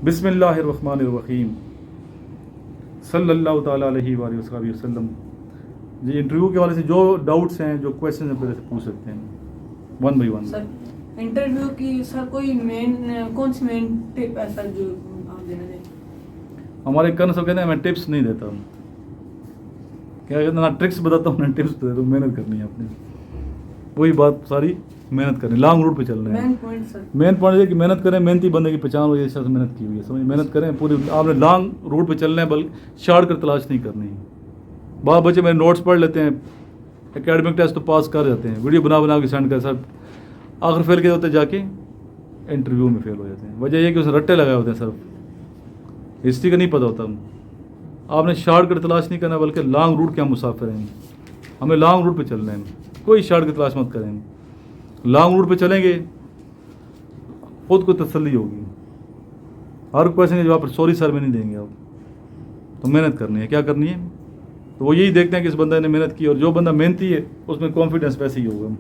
बिस्मिल्लाहिर्रहमानिर्रहीम सल्लल्लाहु ताला अलैहि वसल्लम। जी, इंटरव्यू के वाले से जो डाउट्स हैं, जो क्वेश्चन हैं, पहले से पूछ सकते हैं one by one. Sir, interview की सर कोई कौन सी मेन टिप है सर जो आप देना चाहिए? हमारे कर्न सब कहते हैं मैं टिप्स नहीं देता हूँ, क्या कहते हैं ना, ट्रिक्स बताता हूँ ना, टिप्स देता हूँ। मेहनत करनी है अपनी, वही बात सारी, मेहनत करनी, लॉन्ग रूट पे चलना है। मेन पॉइंट है कि मेहनत करें, मेहनती बंदे की पहचान हो, जैसे मेहनत की हुई है, समझ, मेहनत करें पूरी। आपने लॉन्ग रूट पे चलना है, बल्कि शॉर्टकट तलाश नहीं करनी है। बहुत बच्चे मेरे नोट्स पढ़ लेते हैं, एकेडमिक टेस्ट तो पास कर जाते हैं, वीडियो बना बना के सेंड कर, सर आखिर फेल के होते जाके इंटरव्यू में फेल हो जाते हैं। वजह यह कि उसने रट्टे लगाए होते हैं, सिर्फ हिस्ट्री का नहीं पता होता। आपने शॉर्टकट तलाश नहीं करना, बल्कि लॉन्ग रूट के हम मुसाफिर हैं, हमें लॉन्ग रूट पे चलना है, कोई शॉर्टकट तलाश मत करें। लॉन्ग रूट पे चलेंगे, खुद को तसल्ली होगी। हर क्वेश्चन के जवाब पर सॉरी सर में नहीं देंगे आप, तो मेहनत करनी है। क्या करनी है? तो वो यही देखते हैं कि इस बंदे ने मेहनत की, और जो बंदा मेहनती है उसमें कॉन्फिडेंस वैसे ही होगा।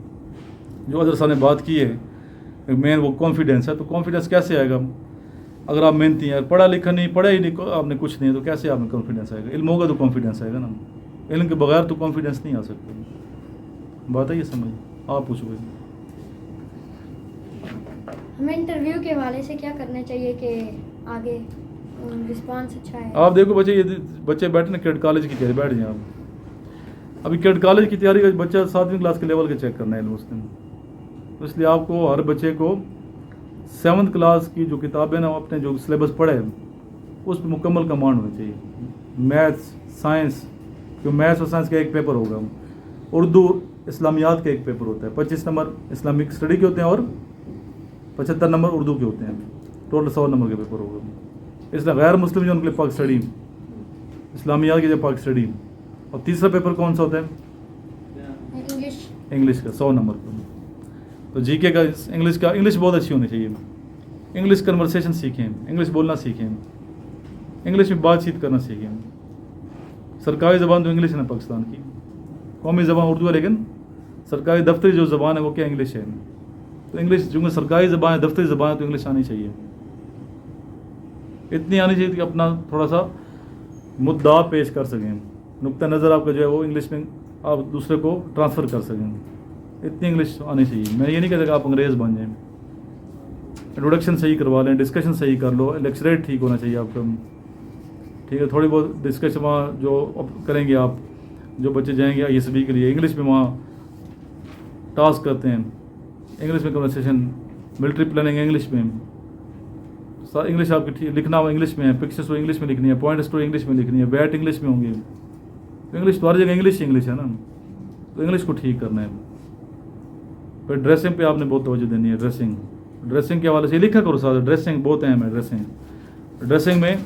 जो अदर साहब ने बात की है मेन, वो कॉन्फिडेंस है। तो कॉन्फिडेंस कैसे आएगा? अगर आप मेहनती हैं, पढ़ा लिखा नहीं, पढ़ा ही नहीं, आपने कुछ नहीं है, तो कैसे आप में कॉन्फिडेंस आएगा? इल्म होगा तो कॉन्फिडेंस आएगा ना, इल्म के बगैर तो कॉन्फिडेंस नहीं आ सकता। बात है ये, समझ। आप पूछो। हमें इंटरव्यू के हवाले से क्या करना चाहिए कि आगे रिस्पांस अच्छा है? आप देखो बच्चे, ये बच्चे बैठे ना क्रेडिट कॉलेज की तैयारी, बैठ जाए आप। अभी क्रेडिट कॉलेज की तैयारी का बच्चा 7वीं क्लास के लेवल के चेक करना है उसने, तो इसलिए आपको हर बच्चे को 7th क्लास की जो किताबें ना, अपने जो सिलेबस पढ़े उस पर मुकम्मल कमांड होनी चाहिए। मैथ्स, साइंस, क्योंकि मैथ्स और साइंस का एक पेपर होगा, उर्दू, इस्लामियात का एक पेपर होता है, 25 नंबर इस्लामिक स्टडी के होते हैं और 75 नंबर उर्दू के होते हैं, टोटल 100 नंबर के पेपर होगा। इसलिए गैर मुस्लिम जो उनके लिए पाक स्टडी, इस्लामियात की जो पाक स्टडी, और तीसरा पेपर कौन सा होता है? इंग्लिश का 100 नंबर का। तो जीके का, इंग्लिश बहुत अच्छी होनी चाहिए। इंग्लिश कन्वर्सेशन सीखें, इंग्लिश बोलना सीखें, इंग्लिश में बातचीत करना सीखें। सरकारी ज़बान तो इंग्लिश है ना पाकिस्तान की, कौमी ज़बान उर्दू है, लेकिन सरकारी दफ्तरी जो ज़बान है वो क्या? इंग्लिश है। तो इंग्लिश जो सरकारी ज़बान है, दफ्तरी ज़बान है, तो इंग्लिश आनी चाहिए। इतनी आनी चाहिए कि अपना थोड़ा सा मुद्दा पेश कर सकें, नुक्ता नज़र आपका जो है वो इंग्लिश में आप दूसरे को ट्रांसफ़र कर सकें। इतनी इंग्लिश आनी चाहिए। मैं ये नहीं कहता कि आप अंग्रेज़ बन जाएं। इंट्रोडक्शन सही करवा लें, डिस्कशन सही कर लो, लेक्चरेट ठीक होना चाहिए आपका, ठीक है। थोड़ी बहुत डिस्कशन वहाँ जो करेंगे आप, जो बच्चे जाएंगे ISB के लिए, इंग्लिश में वहाँ टास्क करते हैं, इंग्लिश में कन्वर्सेशन, मिलिट्री प्लानिंग इंग्लिश में, इंग्लिश आपकी लिखना हुआ इंग्लिश में है, पिक्चर्स वो इंग्लिश में लिखनी है, पॉइंट स्टोरी इंग्लिश में लिखनी है, बैट इंग्लिश में होंगे। तो इंग्लिश तो हर जगह इंग्लिश है ना, तो इंग्लिश को ठीक करना है। फिर ड्रेसिंग पे आपने बहुत तवज्जो देनी है। ड्रेसिंग के हवाले से लिखा करो साथ, ड्रेसिंग बहुत अहम है। ड्रेसिंग में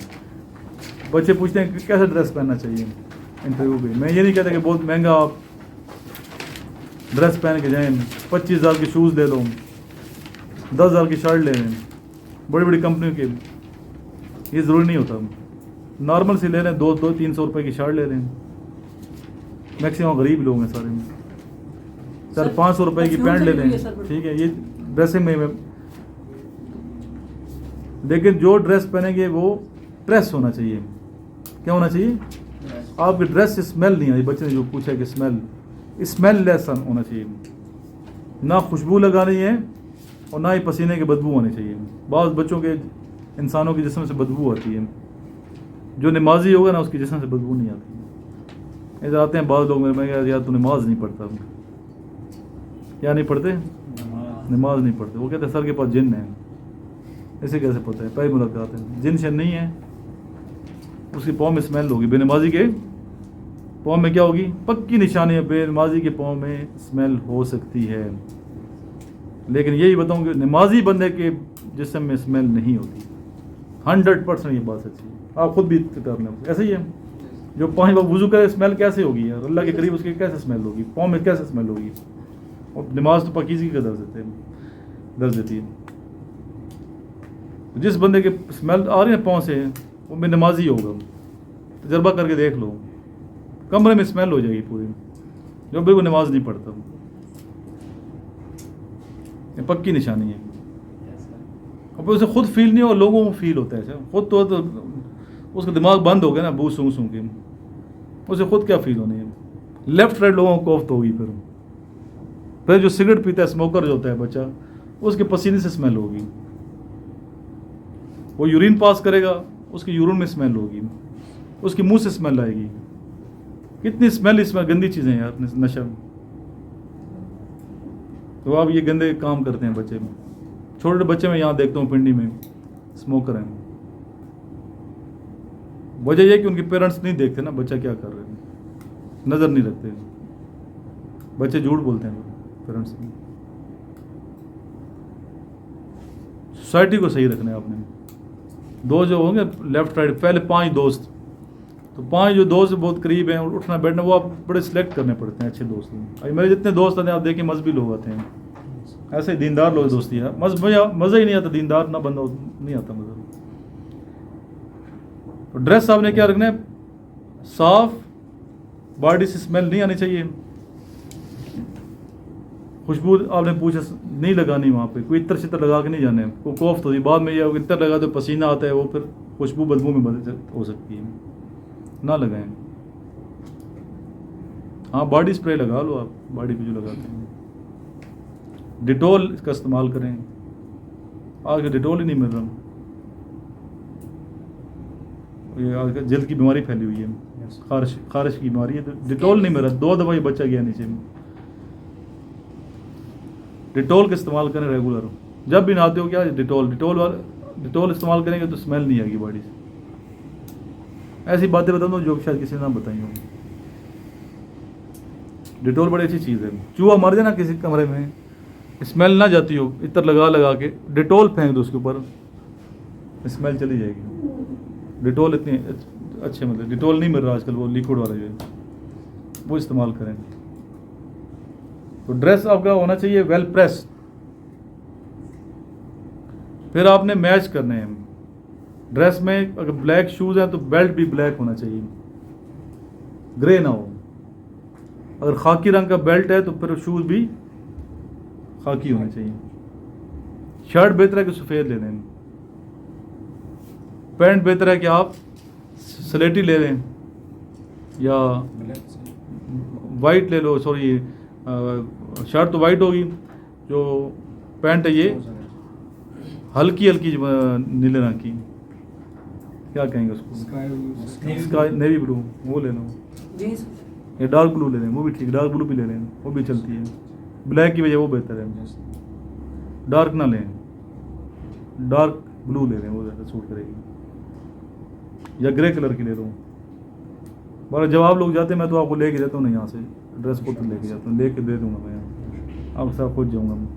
बच्चे पूछते हैं कि कैसे ड्रेस पहनना चाहिए इंटरव्यू पे। मैं ये नहीं कहता कि बहुत महंगा आप ड्रेस पहन के जाएँ, 25,000 के शूज़ ले लो, 10,000 की शर्ट ले लें, बड़ी बड़ी कंपनियों के, ये ज़रूरी नहीं होता। नॉर्मल से ले लें, 200-300 रुपये की शर्ट ले लें। मैक्सिमम गरीब लोग हैं सारे में, सर 500 रुपये की पैंट ले लें, ठीक है। ये ड्रेसिंग में लेकिन जो ड्रेस पहनेंगे वो प्रेस होना चाहिए। क्या होना चाहिए? आपकी ड्रेस से स्मेल नहीं आई। बच्चे ने जो पूछा कि स्मेल लेस होना चाहिए, ना खुशबू लगानी है और ना ही पसीने की बदबू होनी चाहिए। बहुत बच्चों के, इंसानों के जिस्म से बदबू आती है, जो नमाजी होगा ना उसके जिस्म से बदबू नहीं आती। इधर आते हैं बाद लोग मेरे में, यार तू नमाज नहीं पढ़ता। क्या नहीं पढ़ते? नमाज नहीं पढ़ते। वो कहते हैं सर के पास जिन है। ऐसे कैसे पता है? पहली मुलाकात है, जिन शन नहीं है, उसकी पाँव में स्मेल होगी। बेनमाजी के पाँव में क्या होगी? पक्की निशानी है, बेनमाजी के पाँव में स्मेल हो सकती है। लेकिन यही बताऊँ कि नमाजी बंदे के जिस्म में स्मेल नहीं होती। 100% ये बात सच्ची है। आप खुद भी कर लें, ऐसे ही है। जो 5 वक्त वुज़ू करे, स्मेल कैसे होगी यार? अल्लाह के करीब उसकी कैसे स्मेल होगी? पाँव में कैसे स्मेल होगी? और नमाज तो पाकीज़गी का दर्ज देती है। जिस बंदे के स्मेल आ रही है पाँव से, वो में नमाजी होगा। तजर्बा करके देख लो, कमरे में स्मेल हो जाएगी पूरी, जो बिल्कुल नमाज नहीं पढ़ता। ये पक्की निशानी है। अब उसे खुद फील नहीं हो, लोगों को फील होता है ऐसा। खुद तो उसका दिमाग बंद हो गया ना बू सूंघ सूंघ के, उसे खुद क्या फील होनी है। लेफ्ट राइट लोगों को कोफ्त होगी। फिर जो सिगरेट पीता है, स्मोकर जो होता है बच्चा, उसके पसीने से स्मेल होगी। वो यूरिन पास करेगा, उसके यूरिन में स्मेल होगी, उसके मुंह से स्मेल आएगी। कितनी स्मेल, इसमें गंदी चीज़ें हैं यार नशा में। तो आप ये गंदे काम करते हैं बच्चे में। छोटे बच्चे में यहाँ देखता हूँ पिंडी में स्मोकर हैं। वजह यह कि उनके पेरेंट्स नहीं देखते ना बच्चा क्या कर रहे हैं, नज़र नहीं रखते। बच्चे झूठ बोलते हैं पेरेंट्स से। सोसाइटी को सही रखना है आपने। दो जो होंगे लेफ्ट राइट, पहले 5 दोस्त, तो 5 जो दोस्त बहुत करीब हैं, उठना बैठना वो आप बड़े सिलेक्ट करने पड़ते हैं अच्छे दोस्त। अभी मेरे जितने दोस्त आते हैं आप देखिए मजहबी लोग आते हैं, ऐसे ही दीनदार लोग दोस्ती है। मज़ा ही नहीं आता, दीनदार ना बंदा नहीं आता मज़ा। तो ड्रेस आपने क्या रखना है, साफ, बॉडी से स्मेल नहीं आनी चाहिए। खुशबू आपने पूछा नहीं लगानी वहाँ पे, कोई इत्र चित्र लगा के नहीं जाने। वो कोफ्त होती बाद में, या इत्र लगा तो पसीना आता है, वो फिर खुशबू बदबू में बदल हो सकती है, ना लगाएं। हाँ बॉडी स्प्रे लगा लो आप, बॉडी पे जो लगाते हैं। डिटोल का इस्तेमाल करें, आगे डिटोल ही नहीं मिल रहा। ये आजकल जल्द की बीमारी फैली हुई है, खारिश की बीमारी है, तो डिटोल नहीं मिल रहा। 2 दफ़ा ये बच्चा गया नीचे में। डिटोल का इस्तेमाल करें रेगुलर, जब भी नहाते हो क्या डिटोल इस्तेमाल करेंगे तो स्मेल नहीं आएगी बॉडी से। ऐसी बातें बता दो जो शायद किसी ने ना बताई होंगी। डिटोल बड़ी अच्छी चीज़ है। चूहा मर जाए ना किसी कमरे में, स्मेल ना जाती हो, इत्र लगा के डिटोल फेंक दो उसके ऊपर, स्मेल चली जाएगी। डिटोल इतनी अच्छे, मतलब डिटोल नहीं मिल रहा आजकल, वो लिक्विड वाला जो है वो इस्तेमाल करें। तो ड्रेस आपका होना चाहिए वेल प्रेस। फिर आपने मैच करने हैं ड्रेस में। अगर ब्लैक शूज़ हैं तो बेल्ट भी ब्लैक होना चाहिए, ग्रे ना हो। अगर खाकी रंग का बेल्ट है तो फिर शूज़ भी खाकी होने चाहिए। शर्ट बेहतर है कि सफ़ेद ले लें, पैंट बेहतर है कि आप स्लेटी ले लें या वाइट ले लो। सॉरी, शर्ट तो वाइट होगी, जो पैंट है ये हल्की नीले रंग की, क्या कहेंगे उसको, स्काई नेवी ब्लू, वो ले लो। जीन्स या डार्क ब्लू ले लें, वो भी ठीक, डार्क ब्लू भी ले लें, वो भी चलती है। ब्लैक की वजह वो बेहतर है। डार्क ना लें, डार्क ब्लू ले लें, वो ज़्यादा सूट करेगी। या ग्रे कलर की ले लो। बार जब आप लोग जाते हैं मैं तो आपको लेके जाता हूँ ना, यहाँ से ड्रेस को तो लेके जाता हूँ, लेके दे दूँगा मैं यहाँ, आपके साथ खुद जाऊँगा मैं।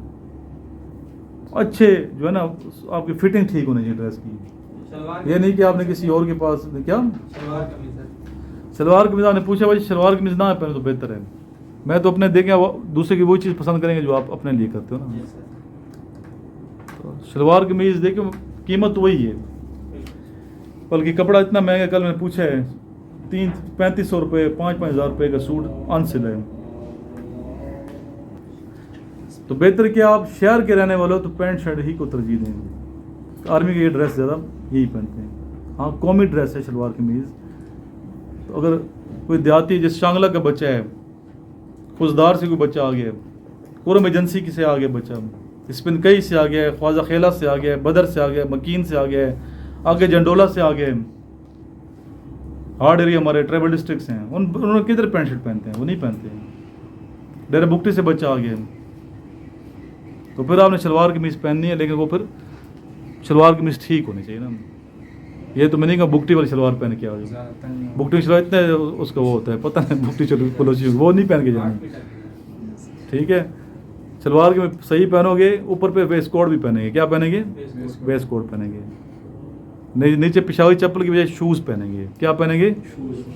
अच्छे जो है ना आपकी फिटिंग ठीक होनी चाहिए ड्रेस की। ये नहीं कि आपने किसी और के पास क्या सलवार कमीज आपने पूछा, भाई सलवार कमीज ना पहने तो बेहतर है। मैं तो अपने देखें दूसरे की वही चीज़ पसंद करेंगे जो आप अपने लिए करते हो ना। तो सलवार कमीज देखो कीमत तो वही है, बल्कि कपड़ा इतना महंगा। कल मैंने पूछा है 3500 रुपये 5-5 हज़ार रुपये का सूट अनसिल है। तो बेहतर कि आप शहर के रहने वाले हो तो पैंट शर्ट ही को तरजीह दें। आर्मी के ये ड्रेस ज़्यादा यही पहनते हैं। हाँ कौमी ड्रेस है शलवार कमीज़। तो अगर कोई देहाती जिस शांगला का बच्चा है, खुशदार से कोई बच्चा आ गया, कुरम एजेंसी से आ गया बच्चा, स्पिन कई से आ गया है, ख्वाजा खेला से आ गया है, बदर से आ गया है, मकीन से आ गया है, आगे जंडोला से आ गए, हार्ड एरिया हमारे ट्राइबल डिस्ट्रिक्ट्स हैं, उन्होंने किधर पैंट शर्ट पहनते हैं, वो नहीं पहनते हैं। डेरा बुकटी से बच्चा आ गया, तो फिर आपने शलवार कमीज़ पहननी है, लेकिन वो फिर शलवार कमीज़ ठीक होनी चाहिए ना। ये तो मैं नहीं कहा बुकटी वाली शलवार पहन के आ जाओ। बुकटी शलवार इतने उसका वो होता है, पता नहीं बुकटी चलो पलोची, वो नहीं पहन के जाना, ठीक है। शलवार के सही पहनोगे, ऊपर पे वेस्ट कोट भी पहनेंगे। क्या पहनेंगे? वेस्ट कोट पहनेंगे। नीचे पिशावी चप्पल की बजाय शूज़ पहनेंगे। क्या पहनेंगे?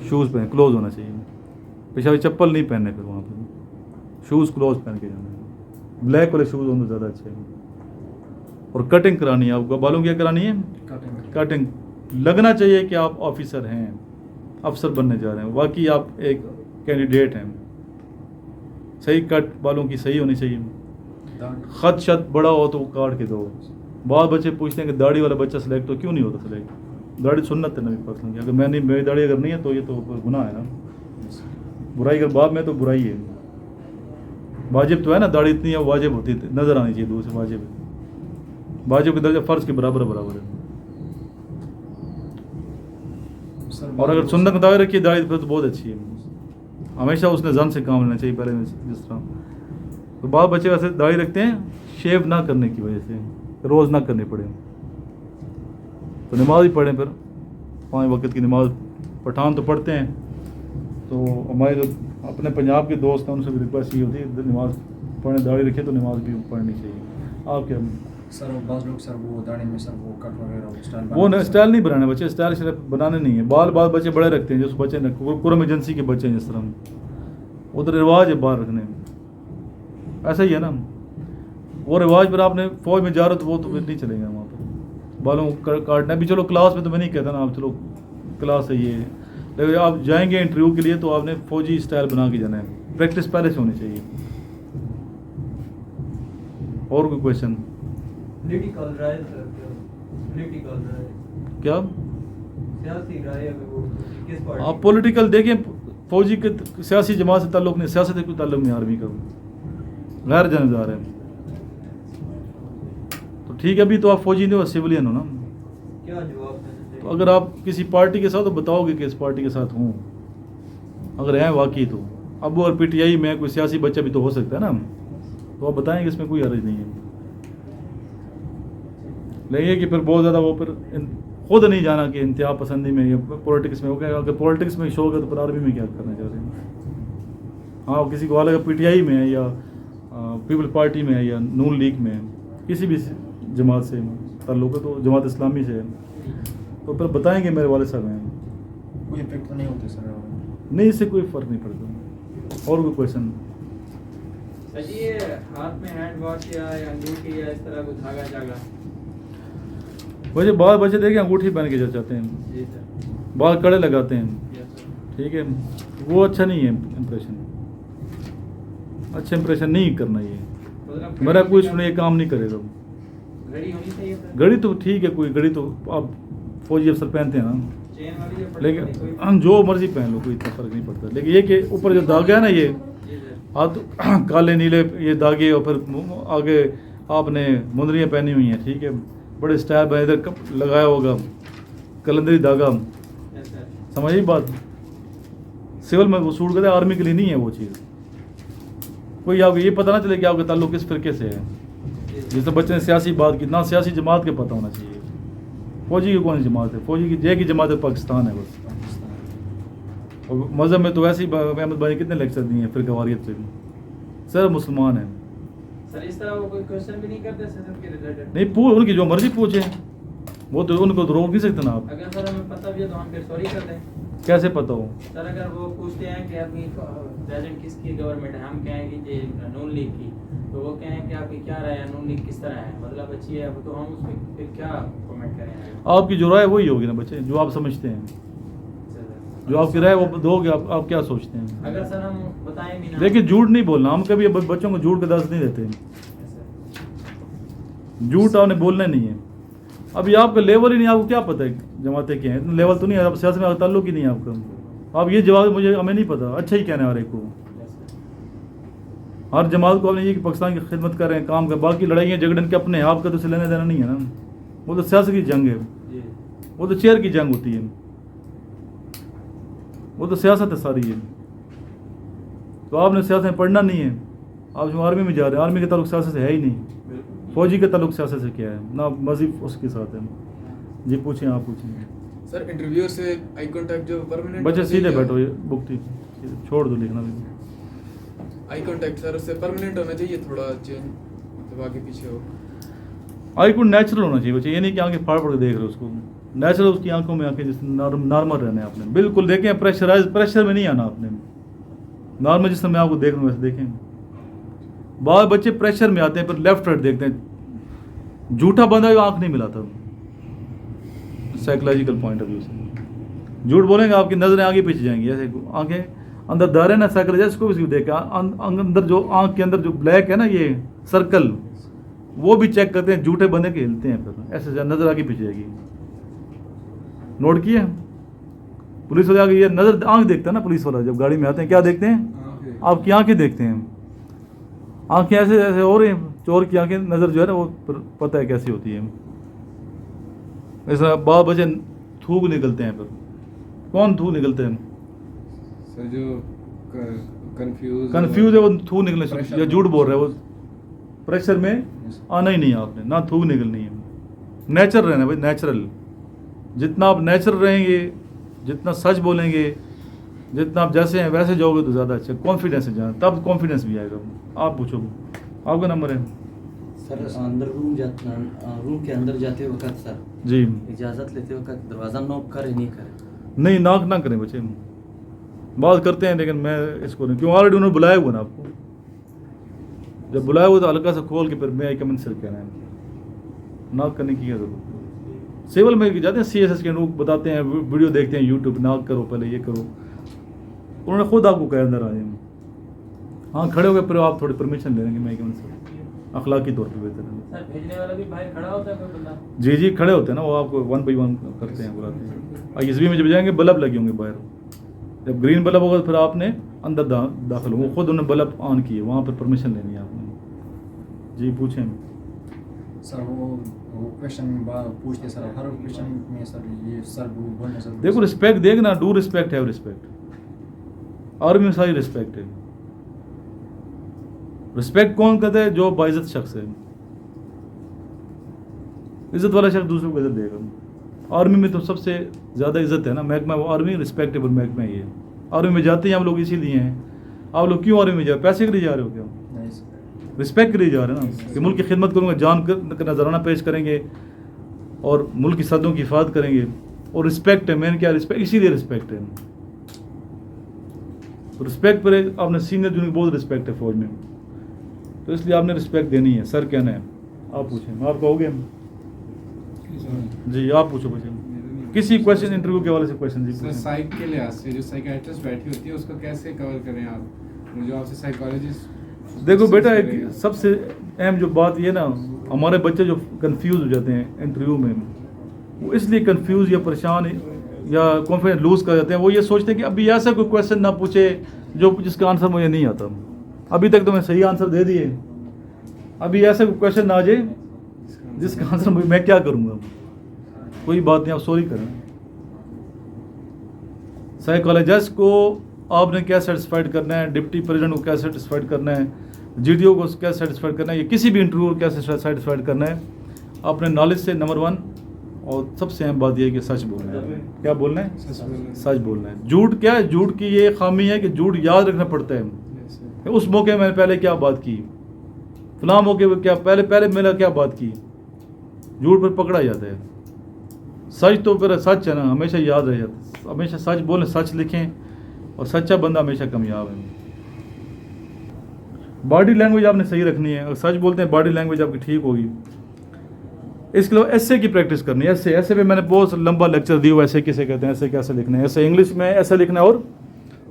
शूज़ पहने, क्लोज होना चाहिए। पिशावी चप्पल नहीं पहनने, फिर वहाँ पर शूज़ क्लोज पहन के जाना है। ब्लैक वाले शूज़ होंगे ज़्यादा अच्छे हैं। और कटिंग करानी है आपको, बालों क्या करानी है? कटिंग। लगना चाहिए कि आप ऑफिसर हैं, अफसर बनने जा रहे हैं, बाकी आप एक कैंडिडेट हैं। सही कट बालों की सही होनी चाहिए। खत शत बड़ा हो तो वो काट के दो, बहुत बच्चे पूछते हैं कि दाढ़ी वाला बच्चा सेलेक्ट तो क्यों नहीं होता सेलेक्ट। दाढ़ी सुन्नत है नबी पाक की, अगर मैं नहीं, मेरी दाढ़ी अगर नहीं है तो ये तो गुनाह है ना, बुराई अगर बाप में तो बुराई है। वाजिब तो है ना, दाढ़ी इतनी है वाजिब होती है, नजर आनी चाहिए दूर से, वाजिब है, वाजिब के दर्जा फ़र्ज के बराबर बराबर है। और अगर सुन्नत में दाढ़ी रखी है दाढ़ी फिर तो बहुत अच्छी है, हमेशा उसने जन से काम लेना चाहिए पहले जिस तरह। तो बहुत बच्चे वैसे दाढ़ी रखते हैं शेव ना करने की वजह से, रोज़ ना करनी पड़े तो नमाज ही पढ़ें, फिर 5 वक्त की नमाज पठान तो पढ़ते हैं। तो हमारे जो अपने पंजाब के दोस्त हैं उनसे भी रिक्वेस्ट ये होती है नमाज पढ़ने दाढ़ी रखे तो नमाज भी पढ़नी चाहिए। आप क्या सर बाज़ लोग सर वो दाढ़ी में सर वो कट वगैरह स्टाइल वो स्टाइल नहीं बनाने बच्चे, स्टाइल सिर्फ बनाने नहीं है, बाल बच्चे बड़े रखते हैं, जो बच्चे कुरम एजेंसी के बच्चे हैं जिस तरह, उधर रिवाज है बाल रखने में, ऐसा ही है ना। वो रिवाज पर आपने फौज में जा रहे हो तो वो तो फिर नहीं चलेगा वहाँ पर बालों काटना भी। चलो क्लास में तो मैं नहीं कहता ना आप चलो क्लास है ये, लेकिन आप जाएंगे इंटरव्यू के लिए तो आपने फौजी स्टाइल बना के जाना है, प्रैक्टिस पहले से होनी चाहिए। और कोई क्वेश्चन? पॉलिटिकल राय सर, पॉलिटिकल राय क्या सियासी राय अगर वो किस पार्टी आप पॉलिटिकल देखें, फौजी के सियासी जमात से ताल्लुक़ नहीं, सियासत से कोई ताल्लुक़ नहीं आर्मी का, गैर जानबदार है। तो ठीक है, अभी तो आप फौजी नहीं हो, सिविलियन हो ना। क्या जवाब देना चाहिए? तो अगर आप किसी पार्टी के साथ तो बताओगे कि इस पार्टी के साथ हूँ, अगर हैं वाकई तो। अब वो और PTI में कोई सियासी बच्चा भी तो हो सकता है ना, तो आप बताएंगे इसमें कोई हर्ज नहीं है। लेकिन ये कि फिर बहुत ज़्यादा वो फिर खुद नहीं जाना कि इंतहा पसंदी में या पॉलिटिक्स में हो गया। अगर पॉलिटिक्स में शौक है तो फिर आर्मी में क्या करना चाह रहे हैं। हाँ, किसी को अलग PTI में है या पीपल पार्टी में है या नून लीग में है, किसी भी जमात से ताल्लुक़ है तो जमात इस्लामी से है, तो फिर बताएंगे मेरे वाले साहब हैं, कोई इफेक्ट तो नहीं होते सर? नहीं, इससे कोई फ़र्क नहीं पड़ता। और कोई क्वेश्चन? सर जी, ये हाथ में हैंड वॉश या अंगूठी या इस तरह कुछ धागा जागा? वैसे बहुत बच्चे देखें अंगूठी पहन के जाते हैं, जी सर। बाल कड़े लगाते हैं, यस सर। ठीक है, वो अच्छा नहीं है इम्प्रेशन, अच्छा इम्प्रेशन नहीं करना ये। मतलब मेरा कोई सुने ये काम नहीं करेगा। घड़ी होनी चाहिए सर? घड़ी तो ठीक है, कोई घड़ी तो आप फौजी अफसर पहनते हैं ना, चेन वाली या पट्टी वाली? लेकिन कोई हम जो मर्जी पहन लो कोई इतना फ़र्क नहीं पड़ता। लेकिन ये कि ऊपर जो दागे है ना ये जी सर। हाथ काले नीले ये दागे, और फिर आगे आपने मुंदरियाँ पहनी हुई हैं, ठीक है, बड़े स्टाइल में इधर लगाया होगा कलंदरी धागा, यस सर। समझिए बात। सिविल में वो सूट करते, आर्मी के लिए नहीं है वो चीज़। कोई आपको ये पता ना चले कि आपका ताल्लुक किस फिरके से है। जैसे बच्चे ने सियासी बात की, ना सियासी जमात के पता होना चाहिए। फौजी की कौन सी जमात है? फौजी की जय की जमात है पाकिस्तान है बस। और मज़हब में तो वैसे ही अहमद भाई ने कितने लेक्चर दिए हैं फिरका वारियत पे, सर मुसलमान हैं। सर इस तरह वो कोई क्वेश्चन भी नहीं करते सिस्टम के रिलेटेड? नहीं पूछ, उनकी जो मर्जी पूछे, वो तो उनको तो रोक नहीं सकते ना आप। अगर सर हमें पता भी है तो हम फिर सॉरी कर दें? कैसे पता हो? सर अगर वो पूछते हैं कि आपकी प्रेजेंट किसकी गवर्नमेंट है, हम कहें कि ये नून लीग की, तो वो कहें कि आपकी क्या राय है, नून लीग किस तरह है, मतलब अच्छी है, तो हम उसमें फिर क्या कमेंट करें? आपकी जो राय वही होगी ना बच्चे, जो आप समझते हैं, जो आपकी राय वो दोगे। आप क्या सोचते हैं? अगर सर हम बताएं भी ना। देखिए झूठ नहीं बोलना, हम कभी बच्चों को झूठ का दर्ज नहीं देते। झूठ आपने बोलना नहीं है। अभी आपका लेवल ही नहीं, आपको क्या पता है जमातें क्या हैं, इतना लेवल तो नहीं है, आप सियासत में ताल्लुक ही नहीं है आपका। आप ये जवाब मुझे हमें नहीं पता, अच्छा ही कहना है हर एक को। हर जमात को आपने ये कि पाकिस्तान की खिदमत कर रहे हैं, काम कर, बाकी लड़ाइयाँ झगड़न के अपने आपका तो लेना देना नहीं है ना। वो तो सियासत की जंग है, वो तो चेयर की जंग होती है, वो तो सियासत है सारी है। तो आपने सियासत में पढ़ना नहीं है। आप जो आर्मी में जा रहे हैं, आर्मी का ताल्लुक सियासत से है ही नहीं। फौजी का ताल्लुक सियासत से क्या है ना, मजीद उसके साथ है। जी पूछें, आप पूछें। सर इंटरव्यूअर से आई कांटेक्ट जो परमानेंट बच्चे सीधे बैठो, ये बुक थी छोड़ दो लिखना भी। आई कांटेक्ट सर उससे परमानेंट होना चाहिए, थोड़ा चेंज मतलब आगे पीछे हो। आई को नेचुरल होना चाहिए बच्चे, ये नहीं कि आंखें फाड़ फाड़ के देख रहे हो उसको। नेचुरल उसकी आंखों में आंखें जैसे नॉर्मल रहना है आपने, बिल्कुल देखें, प्रेशर में नहीं आना आपने। नॉर्मल जिस समय आपको देख रहा हूँ वैसे देखें। बहुत बच्चे प्रेशर में आते हैं, फिर लेफ्ट राइट देखते हैं, झूठा बंदा आंख नहीं मिलाता साइकोलॉजिकल पॉइंट ऑफ व्यू से। झूठ बोलेंगे आपकी नजरें आगे पीछे जाएंगी, ऐसे आंखें अंदर दर है ना, साइकोलॉजिस्ट को भी देखा, अंदर जो आंख के अंदर जो ब्लैक है ना, ये सर्कल, वो भी चेक करते हैं, झूठे बंदे के हिलते हैं फिर ऐसे नज़र आगे पीछे जाएगी। नोट किया पुलिस वाले आगे ये नज़र आँख देखता है ना पुलिस वाला, जब गाड़ी में आते हैं क्या देखते हैं, आपकी आंखें देखते हैं, आंखें ऐसे ऐसे हो रही हैं, चोर की आंखें नज़र जो है ना वो पता है कैसी होती है। ऐसा बाल बचे थूक निकलते हैं, फिर कौन थूक निकलते हैं, सर जो कंफ्यूज है वो थूक निकलने से, या झूठ बोल रहा है वो प्रेशर में आना ही नहीं है आपने, ना थूक निकलनी है। नेचर रहना भाई, नेचुरल। जितना आप नेचुरल रहेंगे, जितना सच बोलेंगे, जितना आप जैसे हैं वैसे जाओगे तो ज़्यादा अच्छा कॉन्फिडेंस से जाना, तब कॉन्फिडेंस भी आएगा। आप पूछो, आपका नंबर है सर। अंदर रूम के अंदर जाते वक्त सर जी, इजाज़त लेते वक्त दरवाज़ा नॉक करे नहीं करे? नहीं नॉक ना करें बच्चे, बात करते हैं लेकिन मैं इसको नहीं, क्यों ऑलरेडी उन्होंने बुलाया हुआ ना आपको, जब बुलाया हुआ तो हल्का सा खोल के फिर मैं आई कमेंट सर कहना है, नॉक करने की क्या जरूरत। सिविल में जाते हैं CSS के लोग बताते हैं, वीडियो देखते हैं यूट्यूब, नॉक करो पहले ये करो, उन्होंने खुद आपको कहा अंदर आ जाए। हाँ खड़े हो गए फिर आप थोड़ी परमिशन ले लेंगे मैं कमेंट सर, अखलाकी तौर पर बेहतर है। सर भेजने वाला भी बाहर खड़ा होता है कोई बंदा? जी जी खड़े होते हैं ना, वो आपको 1 by 1 करते हैं, बुलाते हैं। ISB में जब जाएंगे बल्ब लगे होंगे बाहर, जब ग्रीन बल्ब होगा तो फिर आपने अंदर दाखिल हो, वो खुद उन्होंने बल्ब ऑन किए, वहाँ पर परमिशन लेनी है आपने। जी पूछें सर। वो क्वेश्चन पूछते सर, हर क्वेश्चन में सर ये सर बोलने सर। देखो रिस्पेक्ट देख ना, do respect, have respect. Army में सारी रिस्पेक्ट है। रिस्पेक्ट कौन करता है? जो बाइज्जत शख्स है, इज्जत वाला शख्स दूसरों को इज्जत देगा। आर्मी में तो सबसे ज़्यादा इज्जत है ना, महकमा वो आर्मी रिस्पेक्टेबल महकमा ही है। आर्मी में जाते हैं हम लोग इसीलिए हैं। आप लोग क्यों आर्मी में जा, पैसे के लिए जा रहे हो क्या? नहीं सर। रिस्पेक्ट के लिए जा रहे हैं ना, कि मुल्क की खिदमत करूँगा, जान का नजराना पेश करेंगे और मुल्क की सदों की हिफाजत करेंगे। और रिस्पेक्ट है, मैंने क्या रिस्पेक्ट, इसीलिए रिस्पेक्ट है। तो रिस्पेक्ट पर आपने सीनियर जूनियर बहुत रिस्पेक्ट है फौज में, तो इसलिए आपने रिस्पेक्ट देनी है। सर कहना है, आप पूछें, आप कहोगे? जी आप पूछो किसी क्वेश्चन, इंटरव्यू के वाले से क्वेश्चन। जी सर साइक के लिहाज से जो साइकियाट्रिस्ट बैठी होती है उसको कैसे कवर करें आप, जो आपसे साइकोलॉजिस्ट? देखो बेटा, एक सबसे अहम जो बात ये ना, हमारे बच्चे जो कंफ्यूज हो जाते हैं इंटरव्यू में, वो इसलिए कंफ्यूज या परेशान या कॉन्फिडेंस लूज कर जाते हैं। वो ये सोचते हैं कि अभी ऐसा कोई क्वेश्चन ना पूछे जो जिसका आंसर मुझे नहीं आता। अभी तक तो मैं सही आंसर दे दिए, अभी ऐसा कोई क्वेश्चन ना आ जाए जिसका आंसर मैं क्या करूँगा। कोई बात नहीं, आप सॉरी करें। साइकोलॉजिस्ट को आपने क्या सेटिस्फाइड करना है, डिप्टी प्रेसिडेंट को क्या सेटिस्फाइड करना है, GDO को क्या सेटिस्फाइड करना है, या किसी भी इंटरव्यू को क्या सेटिस्फाइड करना है, अपने नॉलेज से नंबर 1। और सबसे अहम बात यह है कि सच बोलना है। क्या बोलना है? सच बोलना है। झूठ क्या है? झूठ की ये खामी है कि झूठ याद रखना पड़ता है। उस मौके मैंने पहले क्या बात की, फलां मौके पर क्या पहले मैंने क्या बात की, झूठ पर पकड़ा जाता है। सच तो फिर सच है ना, हमेशा याद रह जाता है। हमेशा सच बोलें, सच लिखें, और सच्चा बंदा हमेशा कामयाब है। बॉडी लैंग्वेज आपने सही रखनी है, और सच बोलते हैं बॉडी लैंग्वेज आपकी ठीक होगी। इसके अलावा ऐसे की प्रैक्टिस करनी है। ऐसे भी मैंने बहुत लंबा लेक्चर दिया, ऐसे किसे कहते हैं, ऐसे कैसे लिखना है। ऐसे इंग्लिश में ऐसे लिखना है और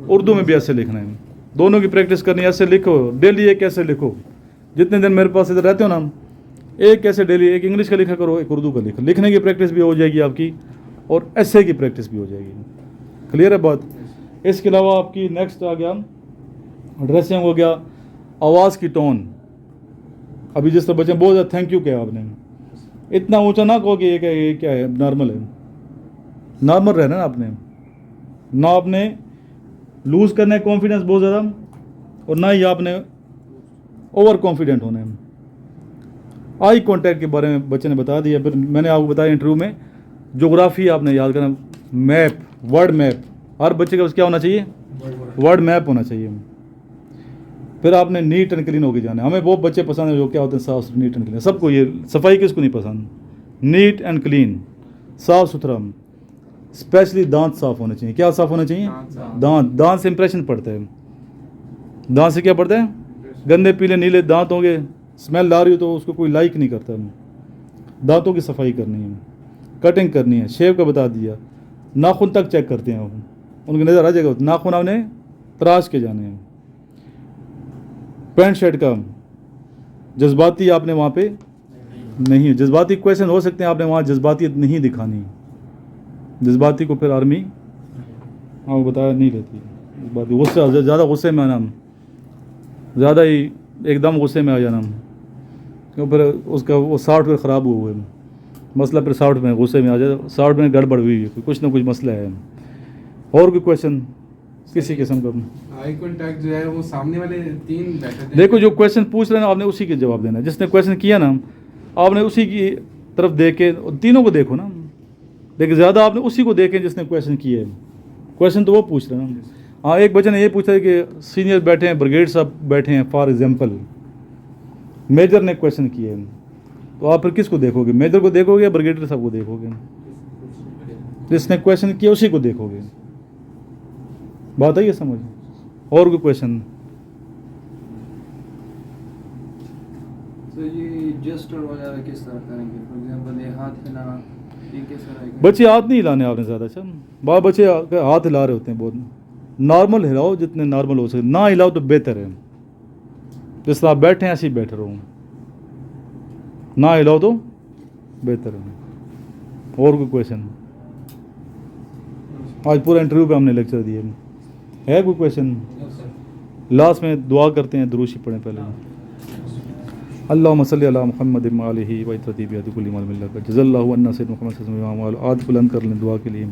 उर्दू में भी ऐसे लिखना है, दोनों की प्रैक्टिस करनी है। ऐसे लिखो डेली, एक ऐसे लिखो। जितने दिन मेरे पास इधर रहते हो ना, एक ऐसे डेली, एक इंग्लिश का लिखा करो, एक उर्दू का लिखो। लिखने की प्रैक्टिस भी हो जाएगी आपकी, और ऐसे की प्रैक्टिस भी हो जाएगी। क्लियर है बात? इसके अलावा आपकी नेक्स्ट आ गया ड्रेसिंग, हो गया आवाज़ की टोन। अभी जिस तरह बच्चे बहुत ज़्यादा थैंक यू किया आपने, इतना ऊंचा ना कहो कि ये क्या है, नॉर्मल है। नॉर्मल रहना ना आपने, ना आपने लूज़ करना है कॉन्फिडेंस बहुत ज़्यादा, और ना ही आपने ओवर कॉन्फिडेंट होना है। आई कांटेक्ट के बारे में बच्चे ने बता दिया। फिर मैंने आपको बताया इंटरव्यू में, ज्योग्राफी आपने याद करना, मैप, वर्ड मैप। हर बच्चे का क्या होना चाहिए? वर्ड मैप होना चाहिए। फिर आपने नीट एंड क्लीन होकर जाना है। हमें वो बच्चे पसंद है जो क्या होते हैं साफ, नीट एंड क्लीन। सबको ये सफाई किसको नहीं पसंद? नीट एंड क्लीन, साफ सुथरा। स्पेशली दांत साफ होने चाहिए। क्या साफ होना चाहिए? दांत से इंप्रेशन पड़ता है। दांत से क्या पड़ता है? गंदे पीले नीले दांत होंगे, स्मेल आ रही हो तो उसको कोई लाइक नहीं करता। दांतों की सफाई करनी है, कटिंग करनी है, शेव का बता दिया। नाखून तक चेक करते हैं वो, उनकी नज़र आ जाएगा। नाखून आपने तराश के जाने हैं। पैंट शर्ट का जज्बाती आपने वहाँ पे नहीं, जज्बाती क्वेश्चन हो सकते हैं, आपने वहाँ जज्बातियत नहीं दिखानी। जज्बाती को फिर आर्मी आपको बताया नहीं रहती। जज्बाती गुस्से, ज़्यादा गुस्से में आना, ज़्यादा ही एकदम गुस्से में आ जाना, क्यों फिर उसका वो 60 पे ख़राब हुए मसला, फिर 60 में गुस्से में आ जाए, 60 में गड़बड़ हुई है, कुछ ना कुछ मसला है। और कोई क्वेश्चन किसी किस्म का? आई कांटेक्ट जो है वो सामने वाले 3 बैठे थे। देखो, जो क्वेश्चन पूछ रहे हैं आपने उसी के जवाब देना है। जिसने क्वेश्चन किया ना, आपने उसी की तरफ देखे, तीनों को देखो ना, लेकिन ज़्यादा आपने उसी को देखें जिसने क्वेश्चन किए है। क्वेश्चन तो वो पूछ रहे हैं ना। हाँ, एक बच्चे ने ये पूछा है कि सीनियर बैठे हैं, ब्रिगेड साहब बैठे हैं, फॉर एग्जांपल मेजर ने क्वेश्चन किए हैं, तो आप फिर किसको देखोगे? मेजर को देखोगे या ब्रिगेडियर साहब को देखोगे? जिसने क्वेश्चन किया उसी को देखोगे। बात आई है समझ? और कोई क्वेश्चन? तो ये जेस्टर वगैरह किस तरह करेंगे? फॉर एग्जांपल ये हाथ हिलाना, ये कैसे रहेगा? बच्चे हाथ नहीं हिलाने आपने ज़्यादा। अच्छा, बाल बच्चे हाथ हिला रहे होते हैं बहुत। नॉर्मल हिलाओ, जितने नॉर्मल हो सके, ना हिलाओ तो बेहतर है। जिस तरह आप बैठे हैं ऐसे ही बैठे रहो, ना हिलाओ तो बेहतर है। और कोई क्वेश्चन? आज पूरा इंटरव्यू पे हमने लेक्चर दिए, है कोई क्वेश्चन? लास्ट में दुआ करते हैं, दुरूद पढ़ें पहले। अल्लाहुम्मा सल्ली अला मुहम्मद व आलिहि व इत्तबी बिकुल्ली माल मिल्लत जज़ल्लाहु अन्ना सय्यद मुहम्मद सल्लल्लाहु अलैहि वसल्लम। आज बुलंद कर लें दुआ के लिए।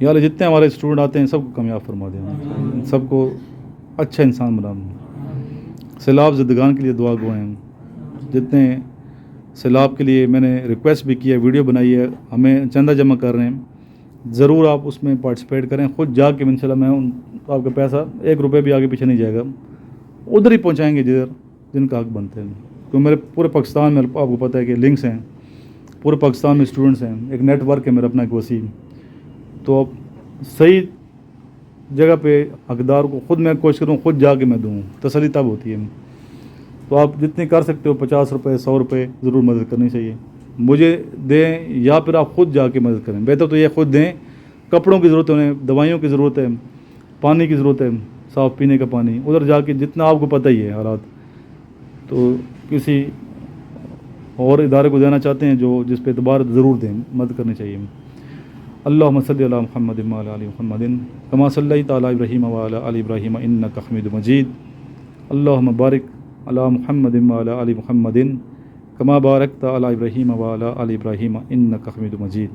यार जितने हमारे स्टूडेंट आते हैं सबको कामयाब फरमा दें, सबको अच्छा इंसान बना दें। सैलाब ज़िंदगान के लिए दुआ गो हैं। जितने सैलाब के लिए मैंने रिक्वेस्ट भी किया, वीडियो बनाई है, हमें चंदा जमा कर रहे हैं, ज़रूर आप उसमें पार्टिसिपेट करें। ख़ुद जाके इंशाल्लाह मैं आपका पैसा 1 रुपये भी आगे पीछे नहीं जाएगा, उधर ही पहुँचाएँगे जिधर जिनका हक बनते हैं। तो मेरे पूरे पाकिस्तान में आपको पता है कि लिंक्स हैं, पूरे पाकिस्तान में स्टूडेंट्स हैं, एक नेटवर्क है मेरा अपना एक वसीम। तो अब सही जगह पे हकदार को खुद मैं कोशिश करूँ, खुद जाके मैं दूँ, तसल्ली तब होती है। तो आप जितनी कर सकते हो, 50 रुपये 100 रुपये ज़रूर मदद करनी चाहिए। मुझे दें या फिर आप खुद जाके मदद करें, बेहतर तो ये खुद दें। कपड़ों की ज़रूरत है उन्हें, दवाइयों की ज़रूरत है, पानी की ज़रूरत है, साफ़ पीने का पानी, उधर जाके जितना आपको पता ही है हालात, तो किसी और इदारे को देना चाहते हैं जो जिस पे एतबार ज़रूर दें, मदद करनी चाहिए। अल्लाहुम्मा सल्ली अला मुहम्मद व अला आलि मुहम्मदिन कमा सल्लैता अला इब्राहीम व अला आलि इब्राहीम इन्नका हमीदुम मजीद। अल्लाहुम्मा बारिक अला मुहम्मद व अला आलि मुहम्मदिन कमा बारकता अला इब्राहीम व अला आलि इब्राहीम इन्नका हमीदुम मजीद।